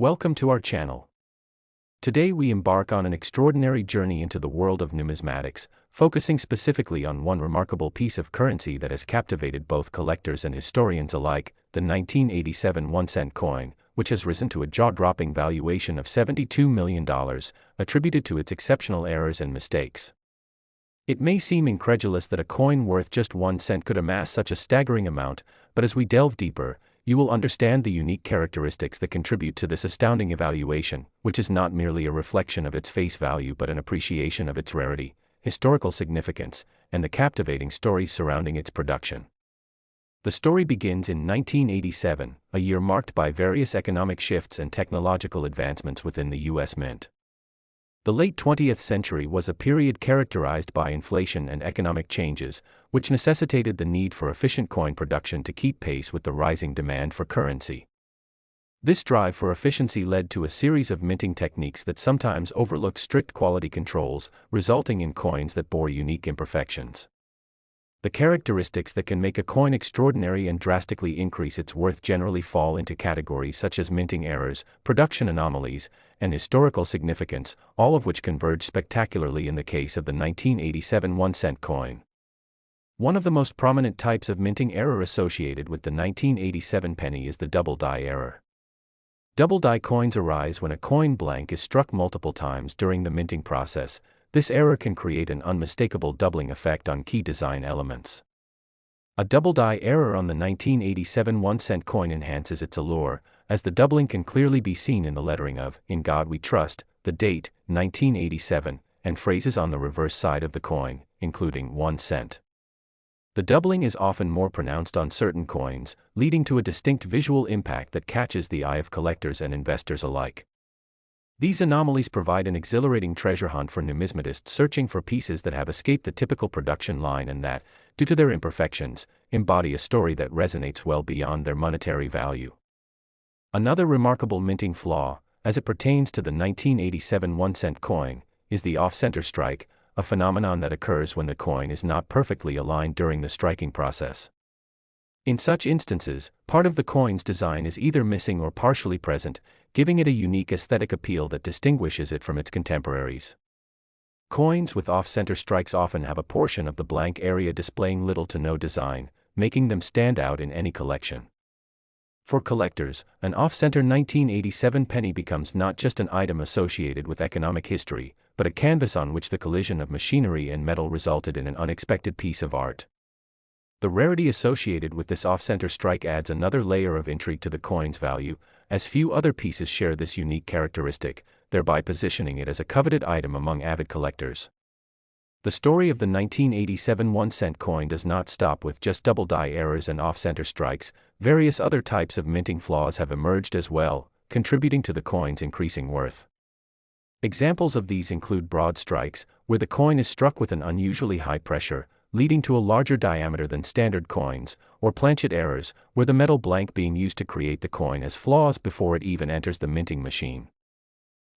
Welcome to our channel. Today we embark on an extraordinary journey into the world of numismatics, focusing specifically on one remarkable piece of currency that has captivated both collectors and historians alike, the 1987 1-cent coin, which has risen to a jaw-dropping valuation of $72 million, attributed to its exceptional errors and mistakes. It may seem incredulous that a coin worth just 1 cent could amass such a staggering amount, but as we delve deeper, you will understand the unique characteristics that contribute to this astounding evaluation, which is not merely a reflection of its face value but an appreciation of its rarity, historical significance, and the captivating stories surrounding its production. The story begins in 1987, a year marked by various economic shifts and technological advancements within the U.S. Mint. The late 20th century was a period characterized by inflation and economic changes, which necessitated the need for efficient coin production to keep pace with the rising demand for currency. This drive for efficiency led to a series of minting techniques that sometimes overlooked strict quality controls, resulting in coins that bore unique imperfections. The characteristics that can make a coin extraordinary and drastically increase its worth generally fall into categories such as minting errors, production anomalies, and historical significance, all of which converge spectacularly in the case of the 1987 1-cent coin. One of the most prominent types of minting error associated with the 1987 penny is the double die error. Double die coins arise when a coin blank is struck multiple times during the minting process. This error can create an unmistakable doubling effect on key design elements. A double die error on the 1987 1-cent coin enhances its allure, as the doubling can clearly be seen in the lettering of "In God We Trust," the date, 1987, and phrases on the reverse side of the coin, including 1 cent. The doubling is often more pronounced on certain coins, leading to a distinct visual impact that catches the eye of collectors and investors alike. These anomalies provide an exhilarating treasure hunt for numismatists searching for pieces that have escaped the typical production line and that, due to their imperfections, embody a story that resonates well beyond their monetary value. Another remarkable minting flaw, as it pertains to the 1987 1-cent coin, is the off-center strike, a phenomenon that occurs when the coin is not perfectly aligned during the striking process. In such instances, part of the coin's design is either missing or partially present, giving it a unique aesthetic appeal that distinguishes it from its contemporaries. Coins with off-center strikes often have a portion of the blank area displaying little to no design, making them stand out in any collection. For collectors, an off-center 1987 penny becomes not just an item associated with economic history, but a canvas on which the collision of machinery and metal resulted in an unexpected piece of art. The rarity associated with this off-center strike adds another layer of intrigue to the coin's value, as few other pieces share this unique characteristic, thereby positioning it as a coveted item among avid collectors. The story of the 1987 1-cent coin does not stop with just double die errors and off-center strikes. Various other types of minting flaws have emerged as well, contributing to the coin's increasing worth. Examples of these include broad strikes, where the coin is struck with an unusually high pressure, leading to a larger diameter than standard coins, or planchet errors, where the metal blank being used to create the coin has flaws before it even enters the minting machine.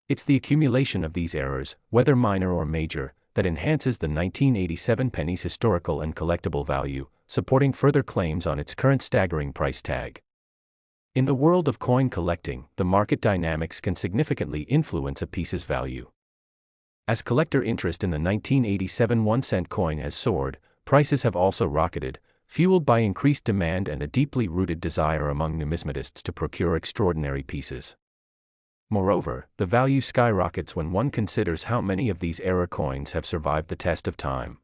It's the accumulation of these errors, whether minor or major, that enhances the 1987 penny's historical and collectible value, supporting further claims on its current staggering price tag. In the world of coin collecting, the market dynamics can significantly influence a piece's value. As collector interest in the 1987 1-cent coin has soared, prices have also rocketed, fueled by increased demand and a deeply rooted desire among numismatists to procure extraordinary pieces. Moreover, the value skyrockets when one considers how many of these error coins have survived the test of time.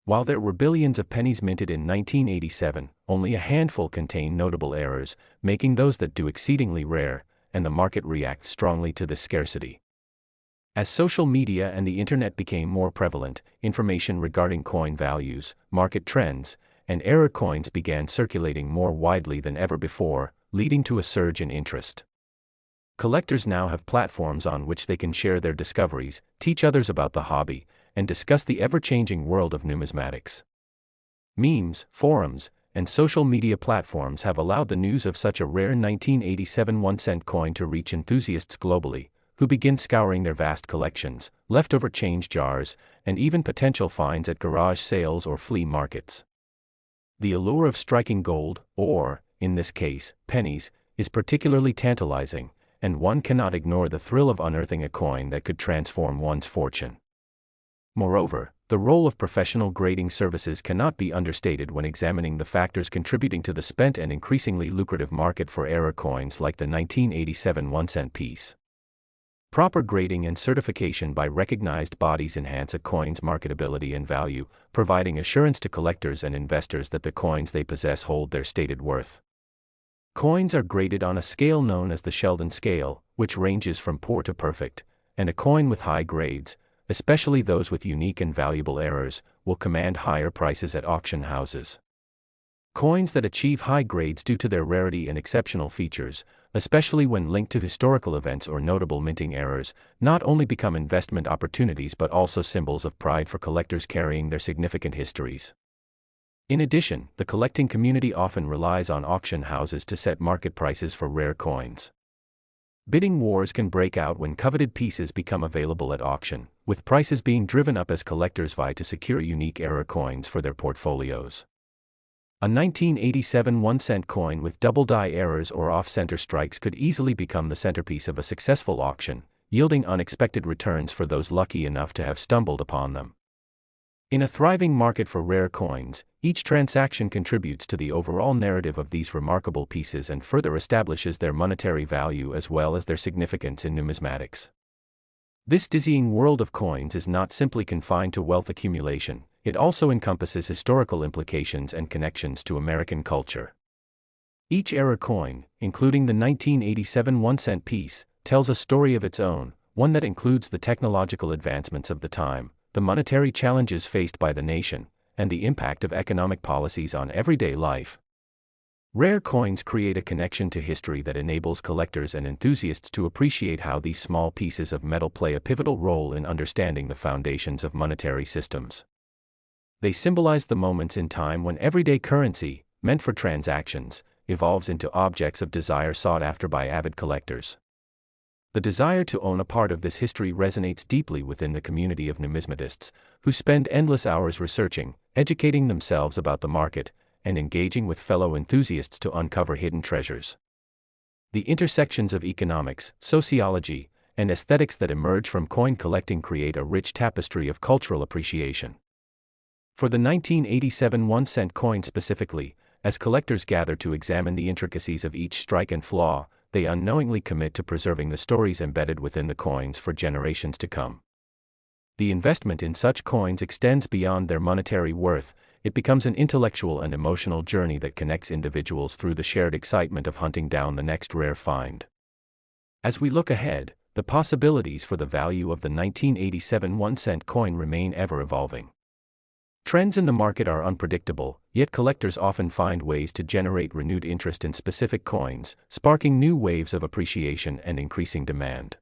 While there were billions of pennies minted in 1987, only a handful contain notable errors, making those that do exceedingly rare, and the market reacts strongly to this scarcity. As social media and the internet became more prevalent, information regarding coin values, market trends, and error coins began circulating more widely than ever before, leading to a surge in interest. Collectors now have platforms on which they can share their discoveries, teach others about the hobby, and discuss the ever-changing world of numismatics. Memes, forums, and social media platforms have allowed the news of such a rare 1987 1-cent coin to reach enthusiasts globally, who begin scouring their vast collections, leftover change jars, and even potential finds at garage sales or flea markets. The allure of striking gold, or, in this case, pennies, is particularly tantalizing, and one cannot ignore the thrill of unearthing a coin that could transform one's fortune. Moreover, the role of professional grading services cannot be understated when examining the factors contributing to the spent and increasingly lucrative market for error coins like the 1987 1-cent piece. Proper grading and certification by recognized bodies enhance a coin's marketability and value, providing assurance to collectors and investors that the coins they possess hold their stated worth. Coins are graded on a scale known as the Sheldon scale, which ranges from poor to perfect, and a coin with high grades, especially those with unique and valuable errors, will command higher prices at auction houses. Coins that achieve high grades due to their rarity and exceptional features, especially when linked to historical events or notable minting errors, not only become investment opportunities but also symbols of pride for collectors carrying their significant histories. In addition, the collecting community often relies on auction houses to set market prices for rare coins. Bidding wars can break out when coveted pieces become available at auction, with prices being driven up as collectors vie to secure unique error coins for their portfolios. A 1987 1-cent coin with double die errors or off-center strikes could easily become the centerpiece of a successful auction, yielding unexpected returns for those lucky enough to have stumbled upon them. In a thriving market for rare coins, each transaction contributes to the overall narrative of these remarkable pieces and further establishes their monetary value as well as their significance in numismatics. This dizzying world of coins is not simply confined to wealth accumulation, it also encompasses historical implications and connections to American culture. Each error coin, including the 1987 1-cent piece, tells a story of its own, one that includes the technological advancements of the time, the monetary challenges faced by the nation, and the impact of economic policies on everyday life. Rare coins create a connection to history that enables collectors and enthusiasts to appreciate how these small pieces of metal play a pivotal role in understanding the foundations of monetary systems. They symbolize the moments in time when everyday currency, meant for transactions, evolves into objects of desire sought after by avid collectors. The desire to own a part of this history resonates deeply within the community of numismatists, who spend endless hours researching, educating themselves about the market, and engaging with fellow enthusiasts to uncover hidden treasures. The intersections of economics, sociology, and aesthetics that emerge from coin collecting create a rich tapestry of cultural appreciation. For the 1987 1-cent coin specifically, as collectors gather to examine the intricacies of each strike and flaw, they unknowingly commit to preserving the stories embedded within the coins for generations to come. The investment in such coins extends beyond their monetary worth. It becomes an intellectual and emotional journey that connects individuals through the shared excitement of hunting down the next rare find. As we look ahead, the possibilities for the value of the 1987 1-cent coin remain ever evolving. Trends in the market are unpredictable, yet collectors often find ways to generate renewed interest in specific coins, sparking new waves of appreciation and increasing demand.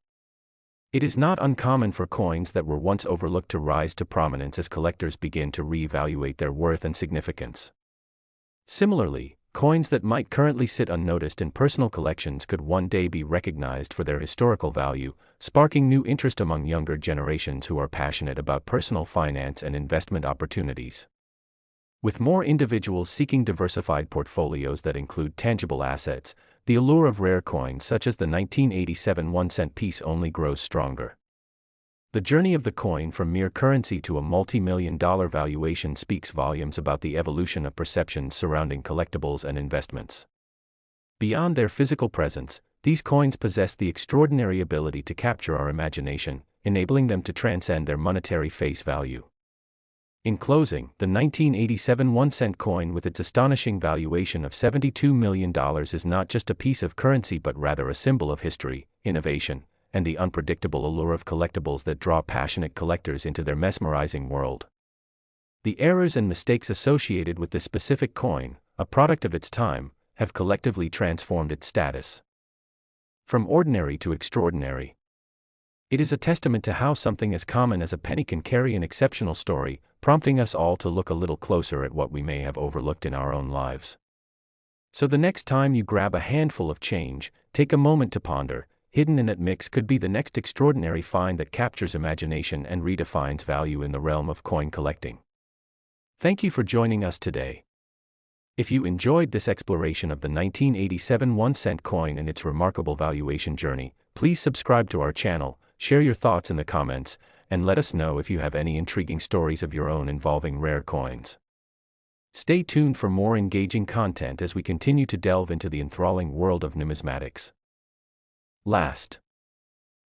It is not uncommon for coins that were once overlooked to rise to prominence as collectors begin to reevaluate their worth and significance. Similarly, coins that might currently sit unnoticed in personal collections could one day be recognized for their historical value, sparking new interest among younger generations who are passionate about personal finance and investment opportunities. With more individuals seeking diversified portfolios that include tangible assets, the allure of rare coins such as the 1987 1-cent piece only grows stronger. The journey of the coin from mere currency to a multi-million-dollar valuation speaks volumes about the evolution of perceptions surrounding collectibles and investments. Beyond their physical presence, these coins possess the extraordinary ability to capture our imagination, enabling them to transcend their monetary face value. In closing, the 1987 1-cent coin with its astonishing valuation of $72 million is not just a piece of currency but rather a symbol of history, innovation, and the unpredictable allure of collectibles that draw passionate collectors into their mesmerizing world. The errors and mistakes associated with this specific coin, a product of its time, have collectively transformed its status from ordinary to extraordinary. It is a testament to how something as common as a penny can carry an exceptional story, prompting us all to look a little closer at what we may have overlooked in our own lives. So the next time you grab a handful of change, take a moment to ponder. Hidden in that mix could be the next extraordinary find that captures imagination and redefines value in the realm of coin collecting. Thank you for joining us today. If you enjoyed this exploration of the 1987 1-cent coin and its remarkable valuation journey, please subscribe to our channel, share your thoughts in the comments, and let us know if you have any intriguing stories of your own involving rare coins. Stay tuned for more engaging content as we continue to delve into the enthralling world of numismatics.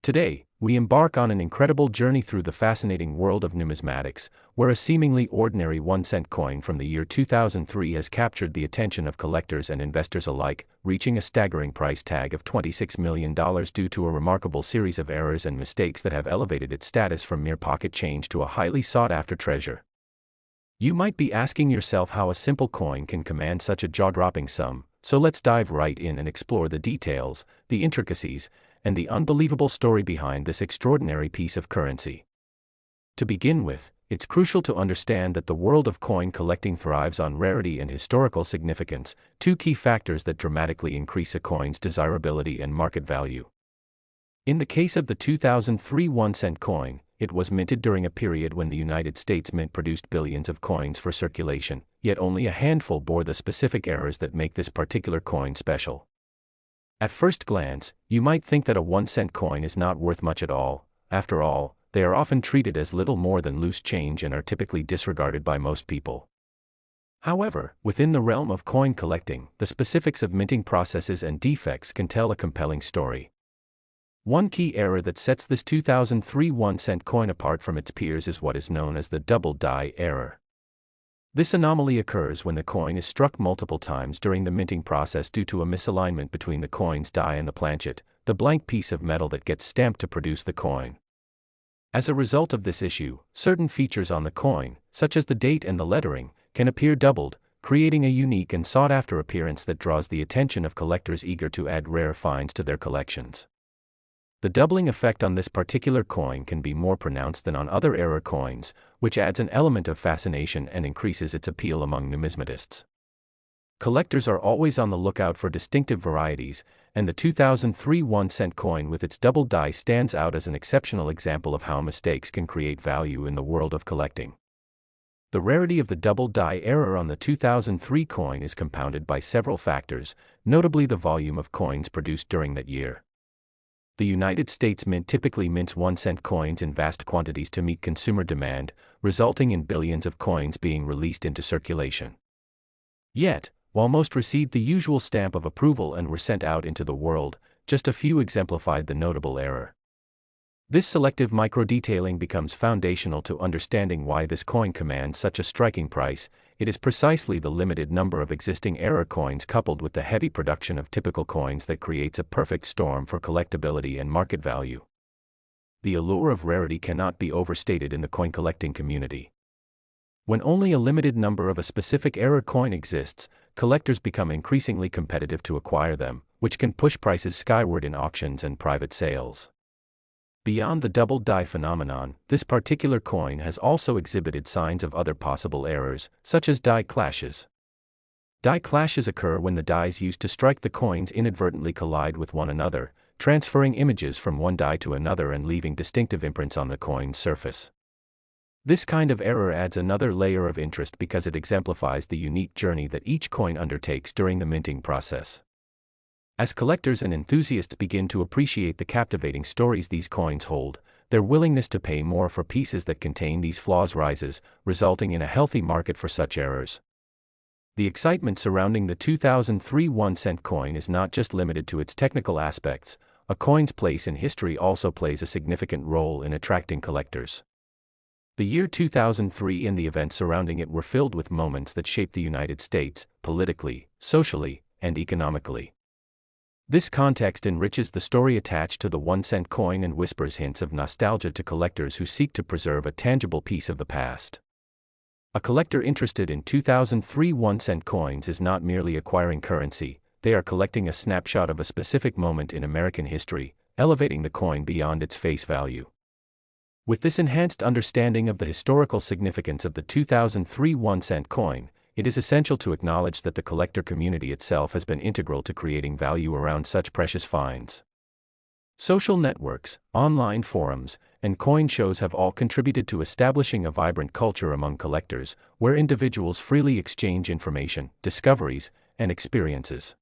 Today, we embark on an incredible journey through the fascinating world of numismatics, where a seemingly ordinary 1-cent coin from the year 2003 has captured the attention of collectors and investors alike, reaching a staggering price tag of $26 million due to a remarkable series of errors and mistakes that have elevated its status from mere pocket change to a highly sought-after treasure. You might be asking yourself how a simple coin can command such a jaw-dropping sum, so let's dive right in and explore the details, the intricacies, and the unbelievable story behind this extraordinary piece of currency. To begin with, it's crucial to understand that the world of coin collecting thrives on rarity and historical significance, two key factors that dramatically increase a coin's desirability and market value. In the case of the 2003 1-cent coin, it was minted during a period when the United States Mint produced billions of coins for circulation, yet only a handful bore the specific errors that make this particular coin special. At first glance, you might think that a 1-cent coin is not worth much at all. After all, they are often treated as little more than loose change and are typically disregarded by most people. However, within the realm of coin collecting, the specifics of minting processes and defects can tell a compelling story. One key error that sets this 2003 1-cent coin apart from its peers is what is known as the double die error. This anomaly occurs when the coin is struck multiple times during the minting process due to a misalignment between the coin's die and the planchet, the blank piece of metal that gets stamped to produce the coin. As a result of this issue, certain features on the coin, such as the date and the lettering, can appear doubled, creating a unique and sought-after appearance that draws the attention of collectors eager to add rare finds to their collections. The doubling effect on this particular coin can be more pronounced than on other error coins, which adds an element of fascination and increases its appeal among numismatists. Collectors are always on the lookout for distinctive varieties, and the 2003 1-cent coin with its double die stands out as an exceptional example of how mistakes can create value in the world of collecting. The rarity of the double die error on the 2003 coin is compounded by several factors, notably the volume of coins produced during that year. The United States Mint typically mints 1-cent coins in vast quantities to meet consumer demand, resulting in billions of coins being released into circulation. Yet, while most received the usual stamp of approval and were sent out into the world, just a few exemplified the notable error. This selective micro-detailing becomes foundational to understanding why this coin commands such a striking price. It is precisely the limited number of existing error coins coupled with the heavy production of typical coins that creates a perfect storm for collectability and market value. The allure of rarity cannot be overstated in the coin collecting community. When only a limited number of a specific error coin exists, collectors become increasingly competitive to acquire them, which can push prices skyward in auctions and private sales. Beyond the double die phenomenon, this particular coin has also exhibited signs of other possible errors, such as die clashes. Die clashes occur when the dies used to strike the coins inadvertently collide with one another, transferring images from one die to another and leaving distinctive imprints on the coin's surface. This kind of error adds another layer of interest because it exemplifies the unique journey that each coin undertakes during the minting process. As collectors and enthusiasts begin to appreciate the captivating stories these coins hold, their willingness to pay more for pieces that contain these flaws rises, resulting in a healthy market for such errors. The excitement surrounding the 2003 1-cent coin is not just limited to its technical aspects. A coin's place in history also plays a significant role in attracting collectors. The year 2003 and the events surrounding it were filled with moments that shaped the United States, politically, socially, and economically. This context enriches the story attached to the 1-cent coin and whispers hints of nostalgia to collectors who seek to preserve a tangible piece of the past. A collector interested in 2003 1-cent coins is not merely acquiring currency, they are collecting a snapshot of a specific moment in American history, elevating the coin beyond its face value. With this enhanced understanding of the historical significance of the 2003 1-cent coin, it is essential to acknowledge that the collector community itself has been integral to creating value around such precious finds. Social networks, online forums, and coin shows have all contributed to establishing a vibrant culture among collectors, where individuals freely exchange information, discoveries, and experiences.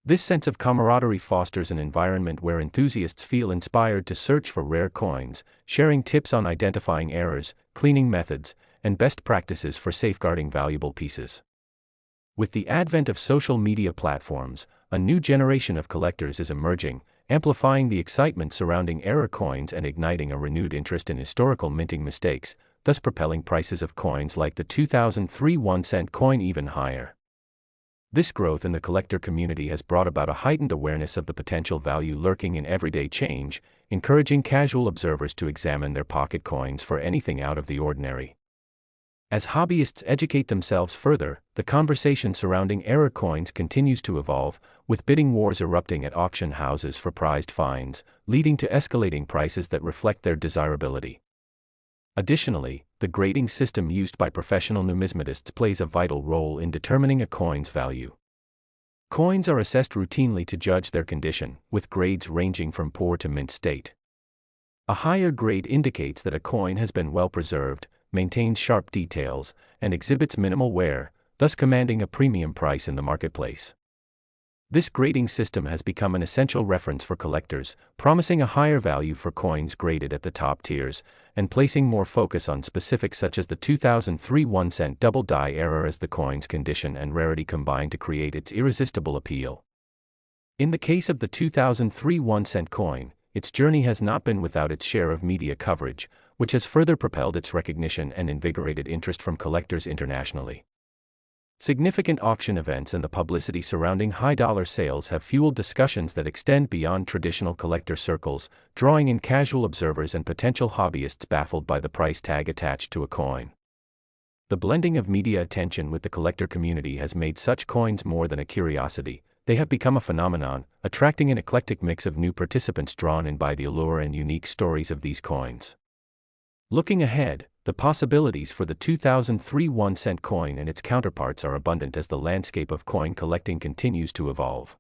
This sense of camaraderie fosters an environment where enthusiasts feel inspired to search for rare coins, sharing tips on identifying errors, cleaning methods, and best practices for safeguarding valuable pieces. With the advent of social media platforms, a new generation of collectors is emerging, amplifying the excitement surrounding error coins and igniting a renewed interest in historical minting mistakes, thus propelling prices of coins like the 2003 1-cent coin even higher. This growth in the collector community has brought about a heightened awareness of the potential value lurking in everyday change, encouraging casual observers to examine their pocket coins for anything out of the ordinary. As hobbyists educate themselves further, the conversation surrounding error coins continues to evolve, with bidding wars erupting at auction houses for prized finds, leading to escalating prices that reflect their desirability. Additionally, the grading system used by professional numismatists plays a vital role in determining a coin's value. Coins are assessed routinely to judge their condition, with grades ranging from poor to mint state. A higher grade indicates that a coin has been well preserved, maintains sharp details, and exhibits minimal wear, thus commanding a premium price in the marketplace. This grading system has become an essential reference for collectors, promising a higher value for coins graded at the top tiers, and placing more focus on specifics such as the 2003 1-cent double die error as the coin's condition and rarity combine to create its irresistible appeal. In the case of the 2003 1-cent coin, its journey has not been without its share of media coverage, which has further propelled its recognition and invigorated interest from collectors internationally. Significant auction events and the publicity surrounding high-dollar sales have fueled discussions that extend beyond traditional collector circles, drawing in casual observers and potential hobbyists baffled by the price tag attached to a coin. The blending of media attention with the collector community has made such coins more than a curiosity. They have become a phenomenon, attracting an eclectic mix of new participants drawn in by the allure and unique stories of these coins. Looking ahead, the possibilities for the 2003 1-cent coin and its counterparts are abundant as the landscape of coin collecting continues to evolve.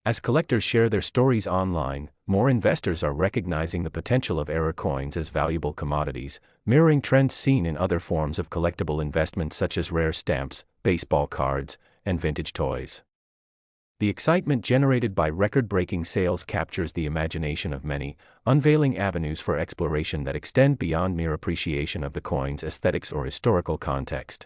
As collectors share their stories online, more investors are recognizing the potential of error coins as valuable commodities, mirroring trends seen in other forms of collectible investment such as rare stamps, baseball cards, and vintage toys. The excitement generated by record-breaking sales captures the imagination of many, unveiling avenues for exploration that extend beyond mere appreciation of the coin's aesthetics or historical context.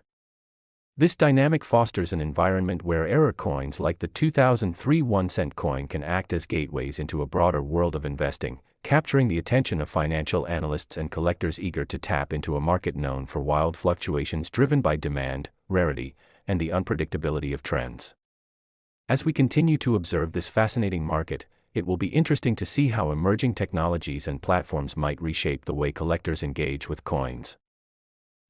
This dynamic fosters an environment where error coins like the 2003 1-cent coin can act as gateways into a broader world of investing, capturing the attention of financial analysts and collectors eager to tap into a market known for wild fluctuations driven by demand, rarity, and the unpredictability of trends. As we continue to observe this fascinating market, it will be interesting to see how emerging technologies and platforms might reshape the way collectors engage with coins.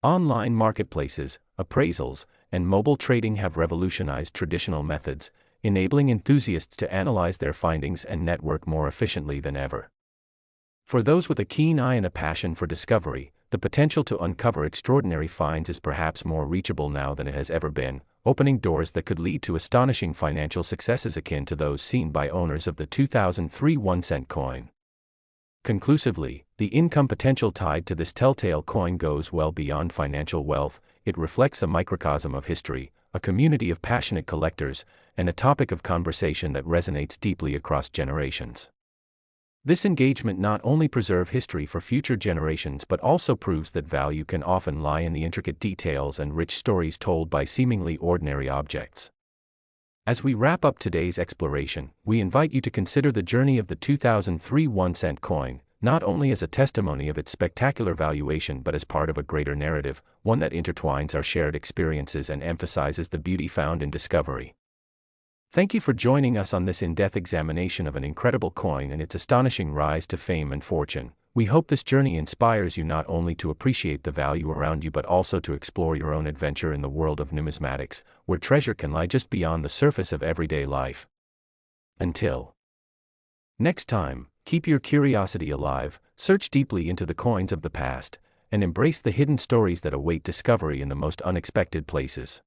Online marketplaces, appraisals, and mobile trading have revolutionized traditional methods, enabling enthusiasts to analyze their findings and network more efficiently than ever. For those with a keen eye and a passion for discovery, the potential to uncover extraordinary finds is perhaps more reachable now than it has ever been, opening doors that could lead to astonishing financial successes akin to those seen by owners of the 2003 1-cent coin. Conclusively, the income potential tied to this telltale coin goes well beyond financial wealth. It reflects a microcosm of history, a community of passionate collectors, and a topic of conversation that resonates deeply across generations. This engagement not only preserves history for future generations but also proves that value can often lie in the intricate details and rich stories told by seemingly ordinary objects. As we wrap up today's exploration, we invite you to consider the journey of the 2003 1-cent coin, not only as a testimony of its spectacular valuation but as part of a greater narrative, one that intertwines our shared experiences and emphasizes the beauty found in discovery. Thank you for joining us on this in-depth examination of an incredible coin and its astonishing rise to fame and fortune. We hope this journey inspires you not only to appreciate the value around you but also to explore your own adventure in the world of numismatics, where treasure can lie just beyond the surface of everyday life. Until next time, keep your curiosity alive, search deeply into the coins of the past, and embrace the hidden stories that await discovery in the most unexpected places.